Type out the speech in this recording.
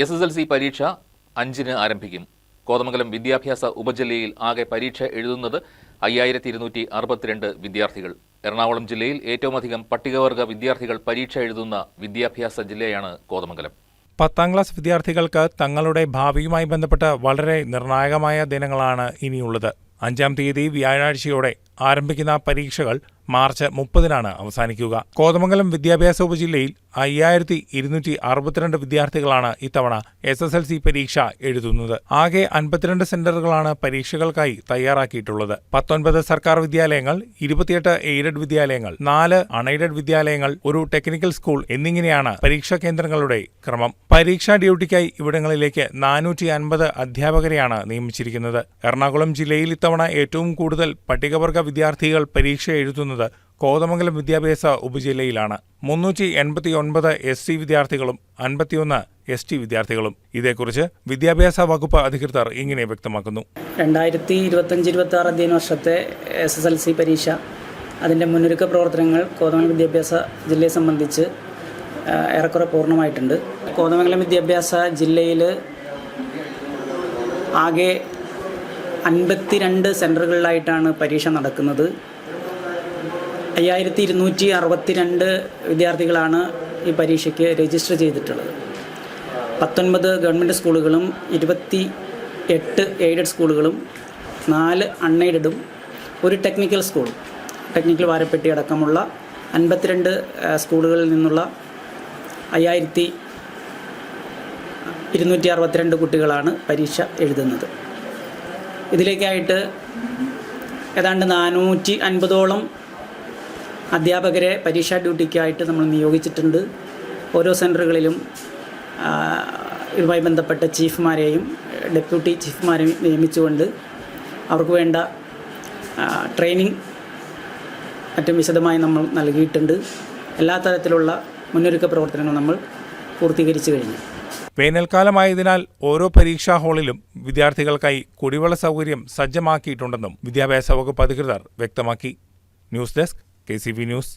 SSLC പരീക്ഷ 5-ന് ആരംഭിക്കും. കോതമംഗലം വിദ്യാഭ്യാസ ഉപജില്ലയിൽ ആകെ പരീക്ഷ എഴുതുന്നത് 5262 വിദ്യാർത്ഥികൾ. എറണാകുളം ജില്ലയിൽ ഏറ്റവുമധികം പട്ടികവർഗ വിദ്യാർത്ഥികൾ പരീക്ഷ എഴുതുന്ന വിദ്യാഭ്യാസ ജില്ലയാണ് കോതമംഗലം. 10ാം ക്ലാസ് വിദ്യാർത്ഥികൾക്ക് തങ്ങളുടെ ഭാവിയുമായി ബന്ധപ്പെട്ട് വളരെ നിർണായകമായ ദിനങ്ങളാണ് ഇനിയുള്ളത്. 5-ാം തീയതി വ്യാഴാഴ്ചയോടെ ആരംഭിക്കുന്ന പരീക്ഷകൾ മാർച്ച് 30-നാണ് അവസാനിക്കുക. കോതമംഗലം വിദ്യാഭ്യാസ ഉപജില്ലയിൽ 5262 വിദ്യാർത്ഥികളാണ് ഇത്തവണ SSLC പരീക്ഷ എഴുതുന്നത്. ആകെ 52 സെന്ററുകളാണ് പരീക്ഷകൾക്കായി തയ്യാറാക്കിയിട്ടുള്ളത്. 19 സർക്കാർ വിദ്യാലയങ്ങൾ, 28 എയ്ഡഡ് വിദ്യാലയങ്ങൾ, 4 അൺഎയ്ഡഡ് വിദ്യാലയങ്ങൾ, ഒരു ടെക്നിക്കൽ സ്കൂൾ എന്നിങ്ങനെയാണ് പരീക്ഷാ കേന്ദ്രങ്ങളുടെ ക്രമം. പരീക്ഷാ ഡ്യൂട്ടിക്കായി ഇവിടങ്ങളിലേക്ക് 450 അധ്യാപകരെയാണ് നിയമിച്ചിരിക്കുന്നത്. എറണാകുളം ജില്ലയിൽ ഇത്തവണ ഏറ്റവും കൂടുതൽ പട്ടികവർഗ വിദ്യാർത്ഥികൾ പരീക്ഷ എഴുതുന്നത് കോതമംഗലം വിദ്യാഭ്യാസ ഉപജില്ലയിലാണ്. 389 SC വിദ്യാർത്ഥികളും 51 ST വിദ്യാർത്ഥികളും. ഇതേക്കുറിച്ച് വിദ്യാഭ്യാസ വകുപ്പ് അധികൃതർ ഇങ്ങനെ വ്യക്തമാക്കുന്നു. 2025-26 അധ്യയന വർഷത്തെ SSLC പരീക്ഷ അതിൻ്റെ മുന്നൊരുക്ക പ്രവർത്തനങ്ങൾ കോതമംഗലം വിദ്യാഭ്യാസ ജില്ലയെ സംബന്ധിച്ച് ഏറെക്കുറെ പൂർണ്ണമായിട്ടുണ്ട്. കോതമംഗലം വിദ്യാഭ്യാസ ജില്ലയിൽ ആകെ 52 സെൻറ്ററുകളിലായിട്ടാണ് പരീക്ഷ നടക്കുന്നത്. 5262 വിദ്യാർത്ഥികളാണ് ഈ പരീക്ഷയ്ക്ക് രജിസ്റ്റർ ചെയ്തിട്ടുള്ളത്. 19 ഗവൺമെൻറ് സ്കൂളുകളും 28 എയ്ഡഡ് സ്കൂളുകളും 4 അൺഎയ്ഡഡും ഒരു ടെക്നിക്കൽ സ്കൂളും, ടെക്നിക്കൽ വാരപ്പെട്ടി അടക്കമുള്ള 52 സ്കൂളുകളിൽ നിന്നുള്ള 5262 കുട്ടികളാണ് പരീക്ഷ എഴുതുന്നത്. ഇതിലേക്കായിട്ട് ഏതാണ്ട് 450ഓളം അധ്യാപകരെ പരീക്ഷാ ഡ്യൂട്ടിക്കായിട്ട് നമ്മൾ നിയോഗിച്ചിട്ടുണ്ട്. ഓരോ സെൻറ്ററുകളിലും ഇതുമായി ബന്ധപ്പെട്ട ചീഫുമാരെയും ഡെപ്യൂട്ടി ചീഫുമാരെയും നിയമിച്ചുകൊണ്ട് അവർക്ക് വേണ്ട ട്രെയിനിങ് മറ്റും വിശദമായി നമ്മൾ നൽകിയിട്ടുണ്ട്. എല്ലാ തരത്തിലുള്ള മുന്നൊരുക്ക പ്രവർത്തനങ്ങൾ നമ്മൾ പൂർത്തീകരിച്ചു കഴിഞ്ഞു. വേനൽക്കാലമായതിനാൽ ഓരോ പരീക്ഷാ ഹാളിലും വിദ്യാർത്ഥികൾക്കായി കുടിവെള്ള സൗകര്യം സജ്ജമാക്കിയിട്ടുണ്ടെന്നും വിദ്യാഭ്യാസ വകുപ്പ് അധികൃതർ വ്യക്തമാക്കി. News desk KCV news.